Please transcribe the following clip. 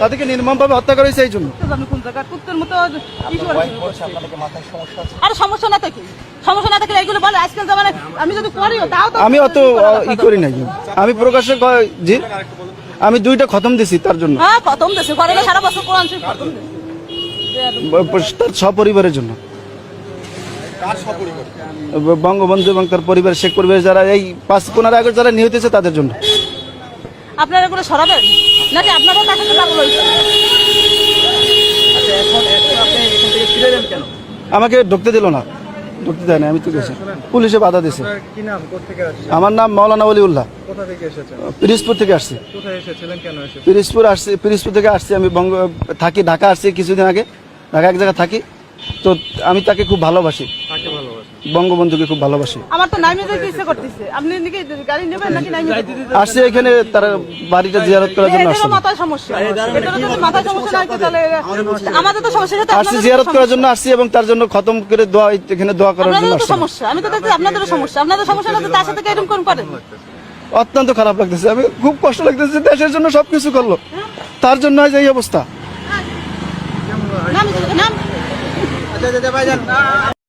তাদেরকে নির্মমভাবে হত্যা করা হয়েছে এই জন্য। আর সমস্যা না থাকে, সমস্যা না থাকলে এইগুলো বলে আজকাল জামানায় আমি যদি করিও তাও তো আমি অত ই করি নাই, আমি প্রকাশ্যে জি আমি 2টা খতম দিছি তার জন্য, হ্যাঁ খতম দেশে করে না সারা বছর কোরআন শরীফ খতম দেশে তার সপরিবারের জন্য। বঙ্গবন্ধু এবং তার পরিবার, শেখ পরিবার যারা এই 5-15 আগস্ট যারা নিহত হয়েছে তাদের জন্য। আপনারা এগুলো সরাবেন নাকি আপনারাও তার সাথে পাগল হয়েছে? আমাকে ঢুকতে দিল না, ঢুকতে দেয় না, আমি তো গেছি, পুলিশে বাধা দিয়েছে। কি নাম, কোত্থেকে আসছেন? আমার নাম মাওলানা ওলিউল্লাহ, কোথা থেকে এসেছেন? পিরিজপুর থেকে আসছি। কোথায় এসেছিলেন, কেন এসেছেন? পিরিজপুর থেকে আসছি, আমি থাকি ঢাকা, আসছি কিছুদিন আগে, ঢাকা এক জায়গায় থাকি। তো আমি তাকে খুব ভালোবাসি, কাকে ভালোবাসেন? বঙ্গবন্ধুকে খুব ভালোবাসি। আমার তো নাইমে যেতে ইচ্ছে করতেছে, আপনি নাকি গাড়ি নেবেন নাকি নাইমে আসছি এখানে তার বাড়িটা জিয়ারত করার জন্য আসছি, মাথায় সমস্যা, এটারও যদি মাথায় সমস্যা না থাকে তাহলে আমাদের তো সমস্যা সাথে আসছি জিয়ারত করার জন্য আসছি এবং তার জন্য খতম করে দোয়া, এখানে দোয়া করার জন্য আপনাদের তো আসছি। সমস্যা, আমি তো দেখছি আপনাদেরও সমস্যা, আপনাদের সমস্যা না তার সাথে এরকম কোন পারেন? অত্যন্ত খারাপ লাগতেছে, আমি খুব কষ্ট লাগতেছে, দেশের জন্য সবকিছু করলো, তার জন্য আজ এই অবস্থা। নাম